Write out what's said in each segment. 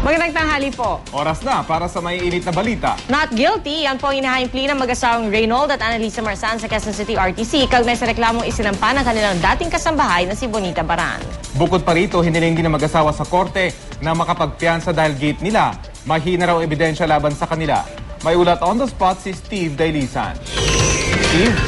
Magandang tanghali po. Oras na para sa may init na balita. Not guilty, yan po ang inihahing plea ng mag-asawang Reynold at Annalisa Marsan sa Quezon City RTC kaugnay sa reklamong isinampa ng kanilang dating kasambahay na si Bonita Baran. Bukod pa rito, hiniling din ng mag-asawa sa korte na makapagpiyansa dahil gate nila. Mahina raw ebidensya laban sa kanila. May ulat on the spot si Steve Dailisan. Steve?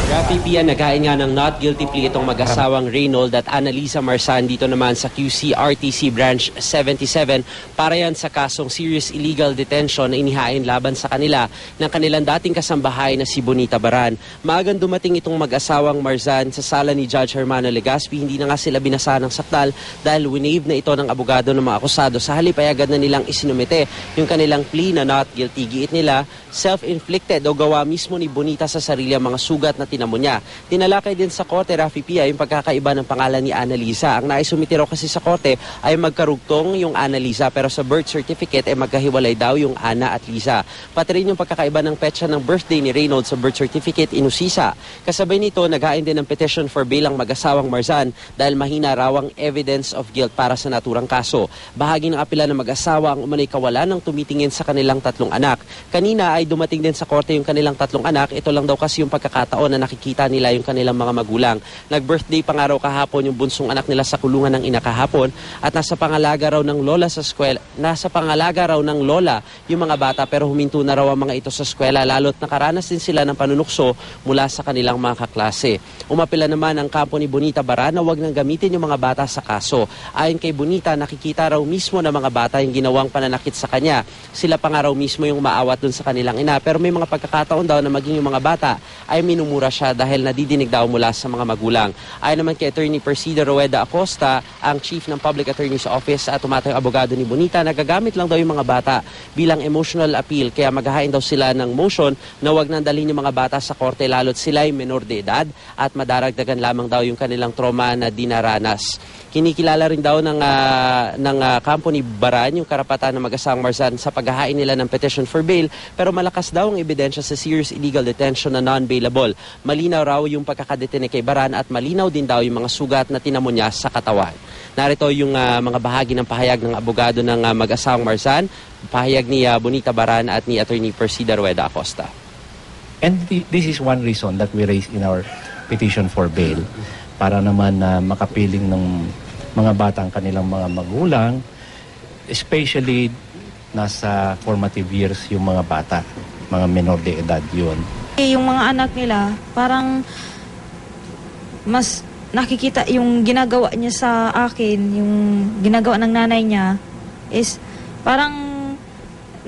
Rafi Pia, naghain nga ng not guilty plea itong mag-asawang Reynold at Annalisa Marsan dito naman sa QC RTC Branch 77 para yan sa kasong serious illegal detention na inihain laban sa kanila ng kanilang dating kasambahay na si Bonita Baran. Maagang dumating itong mag-asawang Marsan sa sala ni Judge Hermano Legaspi. Hindi na nga sila binasa ng sakdal dahil winave na ito ng abogado ng mga akusado. Sa halip ay agad na nilang isinumite yung kanilang plea na not guilty. Giit nila, self-inflicted o gawa mismo ni Bonita sa sarili ang mga sugat na tinamo niya. Tinalakay din sa korte, Rafi Pia, yung pagkakaiba ng pangalan ni Annalisa. Ang naisumite raw kasi sa korte ay magkarugtong yung Annalisa pero sa birth certificate ay magkahiwalay daw yung Ana at Lisa. Pati rin yung pagkakaiba ng petsa ng birthday ni Reynold sa birth certificate inusisa. Kasabay nito, naghain din ng petition for bail ang mag-asawang Marsan dahil mahina raw ang evidence of guilt para sa naturang kaso. Bahagi ng apela ng mag-asawa ang umano'y kawalan ng tumitingin sa kanilang tatlong anak. Kanina ay dumating din sa korte yung kanilang tatlong anak. Ito lang daw kasi yung pagkakataon na nakikita nila yung kanilang mga magulang. Nag-birthday pa nga raw kahapon yung bunsong anak nila sa kulungan ng ina kahapon at nasa pangalaga raw ng lola sa eskwela. Nasa pangalaga raw ng lola yung mga bata pero huminto na raw ang mga ito sa eskwela lalo't nakaranas din sila ng panunukso mula sa kanilang mga kaklase. Umapila naman ang kampo ni Bonita Baran na wag nang gamitin yung mga bata sa kaso. Ayon kay Bonita, nakikita raw mismo ng mga bata yung ginawang pananakit sa kanya. Sila pa nga raw mismo yung maawat dun sa kanilang ina pero may mga pagkakataon daw na maging yung mga bata ay minumura siya dahil nadidinig daw mula sa mga magulang. Ayon naman kay Attorney Persida Rueda Acosta, ang Chief ng Public Attorney's Office at tumatayong abogado ni Bonita, nagagamit lang daw yung mga bata bilang emotional appeal kaya maghahain daw sila ng motion na wag nang dalhin yung mga bata sa korte lalo't sila ay menor de edad at madaragdagan lamang daw yung kanilang trauma na dinaranas. Kinikilala rin daw ng kampo ni Baran yung karapatan ng mag-asawang Marsan sa paghahain nila ng petition for bail pero malakas daw ang ebidensya sa serious illegal detention na non-bailable. Malinaw raw yung pagkakadetene kay Baran at malinaw din daw yung mga sugat na tinamo niya sa katawan. Narito yung mga bahagi ng pahayag ng abogado ng mag-asawang Marsan, pahayag ni Bonita Baran at ni Attorney Persida Rueda Acosta. And this is one reason that we raised in our petition for bail para naman makapiling ng mga bata ang kanilang mga magulang, especially nasa formative years yung mga bata, mga menor de edad yun. Yung mga anak nila, parang mas nakikita yung ginagawa niya sa akin, yung ginagawa ng nanay niya, is parang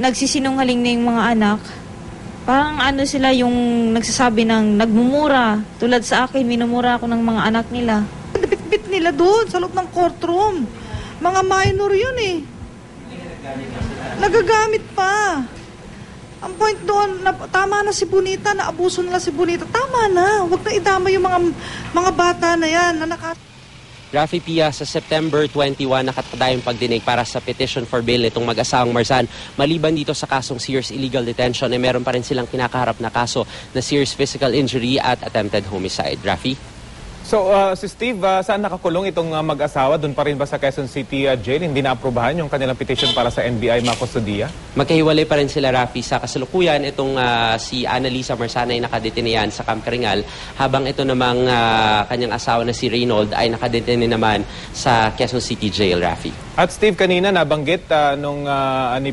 nagsisinungaling na yung mga anak. Parang ano sila yung nagsasabi ng nagmumura. Tulad sa akin, minumura ako ng mga anak nila. Bit nila doon sa loob ng courtroom. Mga minor yun eh. Nagagamit pa. Ang point doon, tama na si Bonita, naabuso nila si Bonita. Tama na, huwag na idama yung mga bata na yan na Rafi Pia, sa September 21 nakatadayong pagdinig para sa petition for bail nitong mag-asawang Marsan. Maliban dito sa kasong serious illegal detention, meron pa rin silang kinakaharap na kaso na serious physical injury at attempted homicide. Rafi? So, si Steve, saan nakakulong itong mag-asawa? Doon pa rin ba sa Quezon City Jail? Hindi na-aprobahan yung kanilang petition para sa NBI makustodiya? Magkahiwalay pa rin sila, Rafi. Sa kasalukuyan, itong si Annalisa Marsan ay nakadetene yan sa Camp Karingal, habang ito namang kanyang asawa na si Reynold ay nakadetene naman sa Quezon City Jail, Rafi. At Steve, kanina nabanggit nung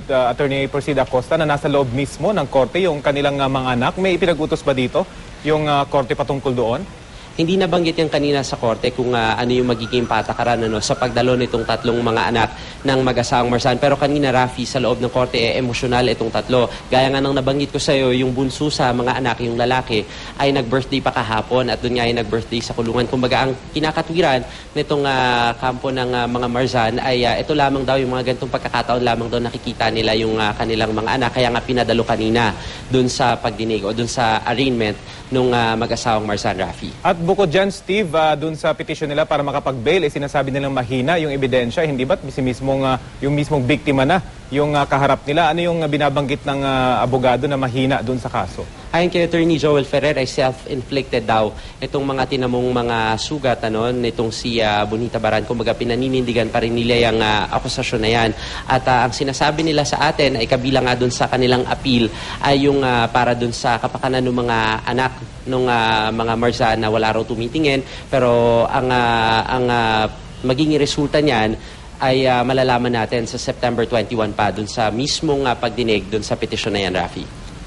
Attorney Persida Acosta na nasa loob mismo ng korte yung kanilang mga anak. May ipinag-utos ba dito yung korte patungkol doon? Hindi nabanggit yan kanina sa korte kung ano yung magiging patakaran sa pagdalo nitong tatlong mga anak ng mag-asawang Marsan. Pero kanina, Rafi, sa loob ng korte, emosyonal itong tatlo. Gaya nga nang nabanggit ko sa iyo, yung bunso sa mga anak, yung lalaki, ay nag-birthday pa kahapon at doon nga ay nag-birthday sa kulungan. Kumbaga, ang kinakatwiran nitong kampo ng mga Marsan ay ito lamang daw, yung mga ganitong pagkakataon lamang daw nakikita nila yung kanilang mga anak. Kaya nga pinadalo kanina doon sa pagdinig o doon sa arraignment nung mag-asawang Marsan, Rafi. At bukod dyan, Steve, dun sa petition nila para makapag-bail, sinasabi nilang mahina yung ebidensya. Hindi ba't yung mismong biktima na yung kaharap nila. Ano yung binabanggit ng abogado na mahina doon sa kaso? Ayon kay Attorney Joel Ferrer ay self-inflicted daw itong mga tinamong mga sugat nitong si Bonita Baran. Kumbaga pinaninindigan pa rin nila yung akusasyon na yan. At ang sinasabi nila sa atin ay kabilang nga dun sa kanilang appeal ay yung para dun sa kapakanan ng mga anak ng mga Marzan na wala raw tumitingin. Pero ang magiging resulta niyan ay malalaman natin sa September 21 pa dun sa mismong pagdinig dun sa petisyon na yan, Rafi.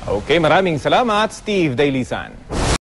Okay, maraming salamat, Steve Dailisan.